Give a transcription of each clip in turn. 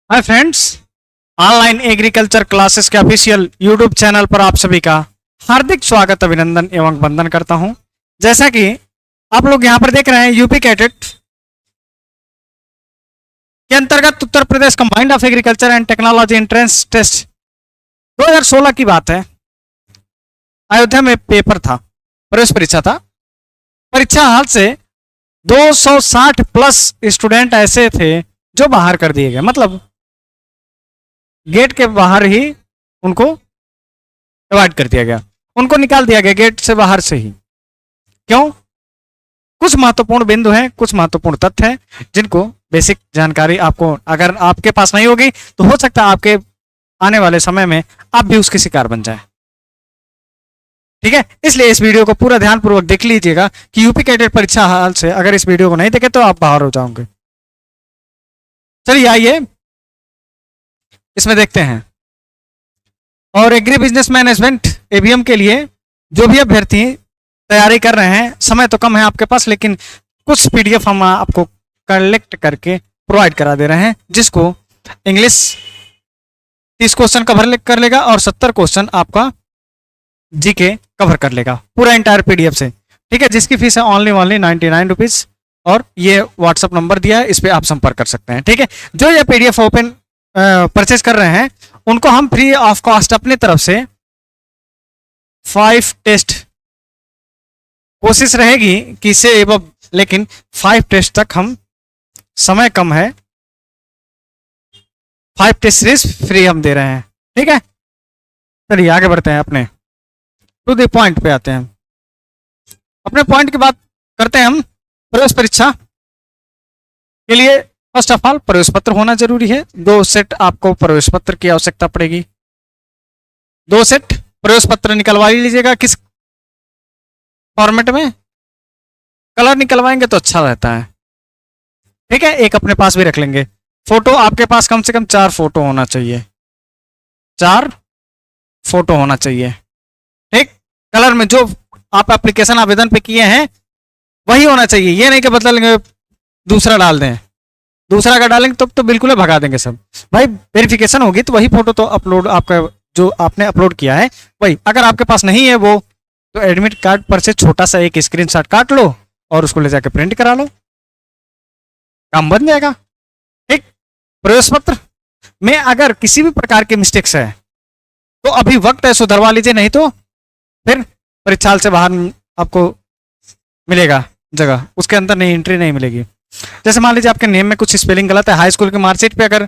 Hi friends, online agriculture classes के official YouTube channel पर आप सभी का हार्दिक स्वागत अभिनंदन एवं वंदन करता हूं। जैसा कि आप लोग यहां पर देख रहे हैं, यूपी कैडेट के अंतर्गत Uttar Pradesh combined of agriculture and technology entrance test 2016 की बात है। अयोध्या में पेपर था, प्रवेश परीक्षा था। परीक्षा हाल से 260 प्लस स्टूडेंट ऐसे थे जो बाहर कर दिए गए, मतलब गेट के बाहर ही उनको अवॉइड कर दिया गया, उनको निकाल दिया गया गेट से बाहर से ही। क्यों? कुछ महत्वपूर्ण बिंदु हैं, कुछ महत्वपूर्ण तथ्य हैं जिनको बेसिक जानकारी आपको अगर आपके पास नहीं होगी तो हो सकता है आपके आने वाले समय में आप भी उसके शिकार बन जाए। ठीक है, इसलिए इस वीडियो को पूरा ध्यानपूर्वक देख लीजिएगा कि यूपी कैडेट परीक्षा हाल से अगर इस वीडियो को नहीं देखे तो आप बाहर हो जाओगे। चलिए आइए इसमें देखते हैं। और एग्री बिजनेस मैनेजमेंट एबीएम के लिए जो भी अभ्यर्थी तैयारी कर रहे हैं, समय तो कम है आपके पास, लेकिन कुछ पीडीएफ हम आपको कलेक्ट करके प्रोवाइड करा दे रहे हैं, जिसको इंग्लिश 30 क्वेश्चन कवर कर लेगा और 70 क्वेश्चन आपका जीके कवर कर लेगा पूरा इंटायर पीडीएफ से। ठीक है, जिसकी फीस है ओनली 99 रुपीज और ये व्हाट्सअप नंबर दिया है, इस पर आप संपर्क कर सकते हैं। ठीक है, जो ये पीडीएफ ओपन परचेज कर रहे हैं उनको हम फ्री ऑफ कॉस्ट अपनी तरफ से 5 टेस्ट, कोशिश रहेगी कि इससे एबव, लेकिन 5 टेस्ट तक हम, समय कम है, 5 टेस्ट सीरीज फ्री हम दे रहे हैं। ठीक है, चलिए आगे बढ़ते हैं, अपने टू द पॉइंट पे आते हैं। अपने पॉइंट की बात करते हैं हम। प्रवेश परीक्षा के लिए फर्स्ट ऑफ ऑल प्रवेश पत्र होना जरूरी है। 2 सेट आपको प्रवेश पत्र की आवश्यकता पड़ेगी। 2 सेट प्रवेश पत्र निकलवा लीजिएगा। किस फॉर्मेट में? कलर निकलवाएंगे तो अच्छा रहता है। ठीक है, एक अपने पास भी रख लेंगे। फोटो आपके पास कम से कम 4 फोटो होना चाहिए, 4 फोटो होना चाहिए। ठीक, कलर में जो आप एप्लीकेशन आवेदन पे किए हैं वही होना चाहिए। ये नहीं कि बदल लेंगे, दूसरा डाल दें, दूसरा अगर डालेंगे तो बिल्कुल भगा देंगे सब। भाई वेरिफिकेशन होगी तो वही फोटो तो अपलोड, आपका जो आपने अपलोड किया है वही। अगर आपके पास नहीं है वो, तो एडमिट कार्ड पर से छोटा सा एक स्क्रीनशॉट काट लो और उसको ले जाकर प्रिंट करा लो, काम बन जाएगा। ठीक, प्रवेश पत्र में अगर किसी भी प्रकार की मिस्टेक्स है तो अभी वक्त है, सुधरवा लीजिए, नहीं तो फिर परीक्षा से बाहर आपको मिलेगा जगह, उसके अंदर नहीं, एंट्री नहीं मिलेगी। जैसे मान लीजिए आपके नेम में कुछ स्पेलिंग गलत है, हाई स्कूल की मार्कशीट पे अगर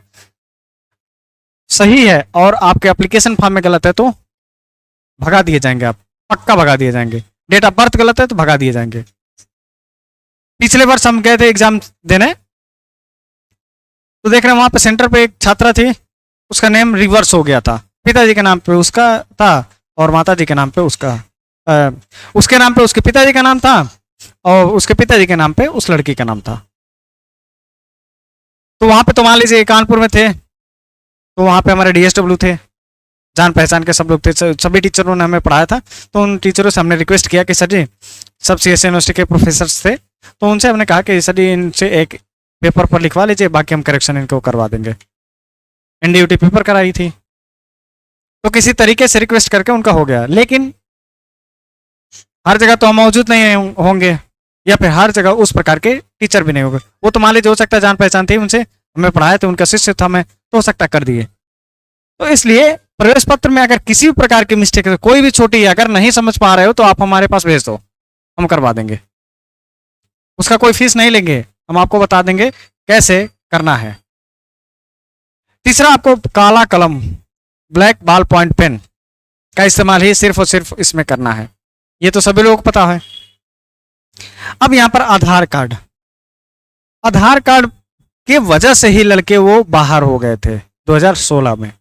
सही है और आपके एप्लीकेशन फॉर्म में गलत है तो भगा दिए जाएंगे, आप पक्का भगा दिए जाएंगे। डेट ऑफ बर्थ गलत है तो भगा दिए जाएंगे। पिछले वर्ष हम गए थे एग्जाम देने, तो देख रहे हैं वहां पे सेंटर पे एक छात्रा थी, उसका नेम रिवर्स हो गया था। पिताजी के नाम पे उसका था और माताजी के नाम पे उसका, उसके नाम पे उसके पिताजी का नाम था और उसके पिताजी के नाम पे उस लड़की का नाम था। तो वहां पे तो मान लीजिए कानपुर में थे, तो वहां पे हमारे डीएसडब्ल्यू थे, जान पहचान के सब लोग थे, सभी टीचरों ने हमें पढ़ाया था। तो उन टीचरों से हमने रिक्वेस्ट किया कि सर जी, सब सीएससी यूनिवर्सिटी के प्रोफेसर थे, तो उनसे हमने कहा कि सर जी इनसे एक पेपर पर लिखवा लीजिए, बाकी हम करेक्शन इनको करवा देंगे। एनडीयूटी पेपर कराई थी, तो किसी तरीके से रिक्वेस्ट करके उनका हो गया। लेकिन हर जगह तो हम मौजूद नहीं होंगे, या फिर हर जगह उस प्रकार के टीचर भी नहीं होंगे। वो तो मान लीजिए हो सकता है जान पहचान थी, उनसे हमें पढ़ाया थे, उनका शिष्य था मैं, तो हो सकता कर दिए। तो इसलिए प्रवेश पत्र में अगर किसी भी प्रकार की मिस्टेक है, कोई भी छोटी अगर नहीं समझ पा रहे हो तो आप हमारे पास भेज दो, हम करवा देंगे। उसका कोई फीस नहीं लेंगे, हम आपको बता देंगे कैसे करना है। तीसरा, आपको काला कलम, ब्लैक बॉल पॉइंट पेन का इस्तेमाल ही सिर्फ और सिर्फ इसमें करना है, ये तो सभी लोगों को पता है। अब यहां पर आधार कार्ड, आधार कार्ड के वजह से ही लड़के वो बाहर हो गए थे 2016 में।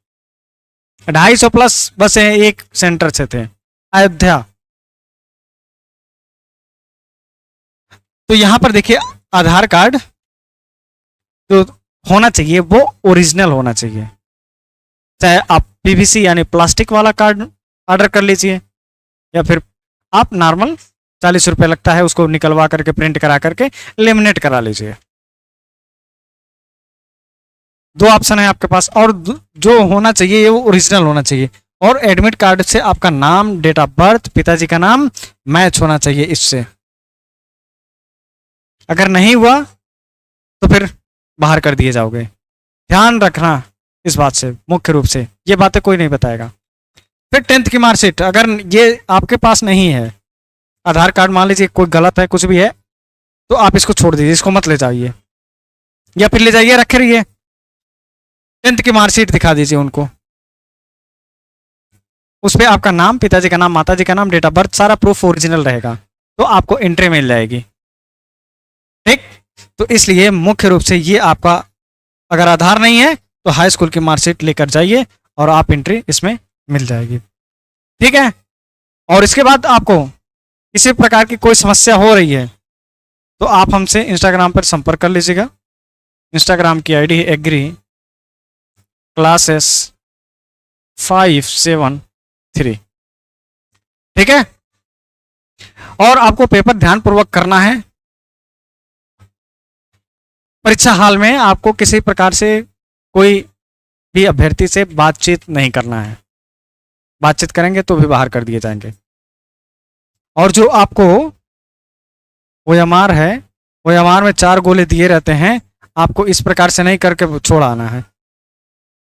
250 प्लस बसें एक सेंटर से थे, अयोध्या। तो यहां पर देखिए, आधार कार्ड जो होना चाहिए वो ओरिजिनल होना चाहिए। चाहे आप पीवीसी यानी प्लास्टिक वाला कार्ड ऑर्डर कर लीजिए, या फिर आप नॉर्मल 40 रुपये लगता है, उसको निकलवा करके प्रिंट करा करके लेमिनेट करा लीजिए। दो ऑप्शन है आपके पास, और जो होना चाहिए वो ओरिजिनल होना चाहिए, और एडमिट कार्ड से आपका नाम, डेट ऑफ बर्थ, पिताजी का नाम मैच होना चाहिए इससे। अगर नहीं हुआ तो फिर बाहर कर दिए जाओगे। ध्यान रखना इस बात से, मुख्य रूप से ये बातें कोई नहीं बताएगा। फिर 10th की मार्कशीट अगर ये आपके पास नहीं है, आधार कार्ड मान लीजिए कोई गलत है, कुछ भी है, तो आप इसको छोड़ दीजिए, इसको मत ले जाइए, या फिर ले जाइए रखे रहिए। 10th की मार्कशीट दिखा दीजिए उनको, उस पर आपका नाम, पिताजी का नाम, माताजी का नाम, डेट ऑफ बर्थ, सारा प्रूफ ओरिजिनल रहेगा, तो आपको एंट्री मिल जाएगी। ठीक, तो इसलिए मुख्य रूप से ये आपका, अगर आधार नहीं है तो हाई स्कूल की मार्कशीट लेकर जाइए और आप एंट्री इसमें मिल जाएगी। ठीक है, और इसके बाद आपको किसी प्रकार की कोई समस्या हो रही है तो आप हमसे इंस्टाग्राम पर संपर्क कर लीजिएगा। इंस्टाग्राम की आईडी है एग्री क्लासेस 573। ठीक है, और आपको पेपर ध्यानपूर्वक करना है। परीक्षा हाल में आपको किसी प्रकार से कोई भी अभ्यर्थी से बातचीत नहीं करना है, बातचीत करेंगे तो भी बाहर कर दिए जाएंगे। और जो आपको OMR है, OMR में 4 गोले दिए रहते हैं, आपको इस प्रकार से नहीं करके छोड़ आना है,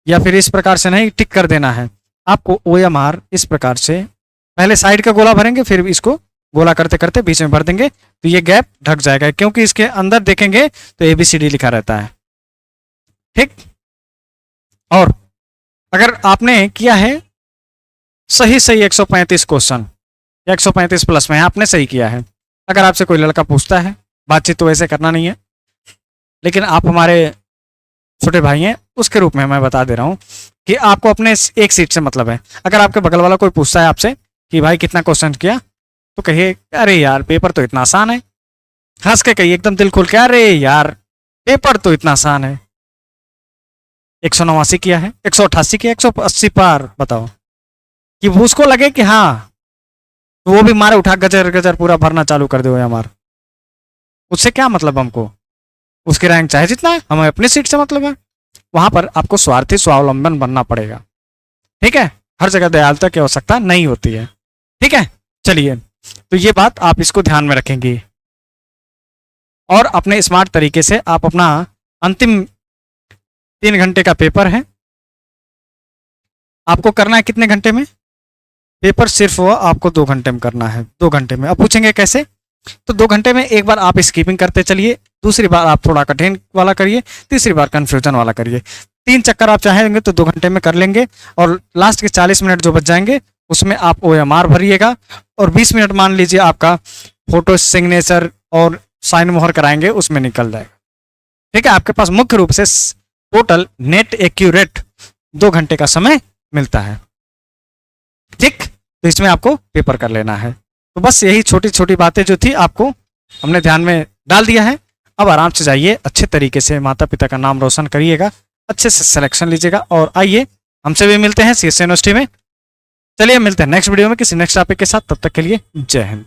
या फिर इस प्रकार से नहीं टिक कर देना है। आपको OMR इस प्रकार से पहले साइड का गोला भरेंगे, फिर इसको गोला करते करते बीच में भर देंगे, तो ये गैप ढक जाएगा, क्योंकि इसके अंदर देखेंगे तो ABCD लिखा रहता है। ठीक, और अगर आपने किया है सही 135 क्वेश्चन, 135 प्लस में आपने सही किया है, अगर आपसे कोई लड़का पूछता है, बातचीत तो वैसे करना नहीं है, लेकिन आप हमारे छोटे भाई हैं उसके रूप में मैं बता दे रहा हूँ कि आपको अपने एक सीट से मतलब है। अगर आपके बगल वाला कोई पूछता है आपसे कि भाई कितना क्वेश्चन किया, तो कहिए अरे यार पेपर तो इतना आसान है, हंस के कहिए एकदम दिल खोल के, अरे यार पेपर तो इतना आसान है। 189 किया है, 188 किया, 180 पार, बताओ कि उसको लगे कि हाँ, तो वो भी मारे उठा गजर गजर पूरा भरना चालू कर दे हमारा। उससे क्या मतलब हमको, उसकी रैंक चाहे जितना है, हमें अपनी सीट से मतलब है। वहां पर आपको स्वार्थी स्वावलंबन बनना पड़ेगा। ठीक है, हर जगह दयालुता की आवश्यकता नहीं होती है। ठीक है, चलिए, तो ये बात आप इसको ध्यान में रखेंगे, और अपने स्मार्ट तरीके से आप अपना अंतिम 3 घंटे का पेपर है, आपको करना है कितने घंटे में पेपर, सिर्फ वो आपको 2 घंटे में करना है। 2 घंटे में, अब पूछेंगे कैसे, तो 2 घंटे में एक बार आप स्कीपिंग करते चलिए, दूसरी बार आप थोड़ा कठिन वाला करिए, तीसरी बार कंफ्यूजन वाला करिए। 3 चक्कर आप चाहेंगे तो 2 घंटे में कर लेंगे, और लास्ट के 40 मिनट जो बच जाएंगे उसमें आप OMR भरिएगा, और 20 मिनट मान लीजिए आपका फोटो सिग्नेचर और साइन मोहर कराएंगे, उसमें निकल जाएगा। ठीक है, आपके पास मुख्य रूप से टोटल नेट एक्यूरेट 2 घंटे का समय मिलता है। ठीक, तो इसमें आपको पेपर कर लेना है। तो बस यही छोटी छोटी बातें जो थी आपको हमने ध्यान में डाल दिया है। अब आराम से जाइए, अच्छे तरीके से माता पिता का नाम रोशन करिएगा, अच्छे से सिलेक्शन लीजिएगा, और आइए हमसे भी मिलते हैं CSC यूनिवर्सिटी में। चलिए मिलते हैं नेक्स्ट वीडियो में किसी नेक्स्ट टॉपिक के साथ, तब तक के लिए जय हिंद।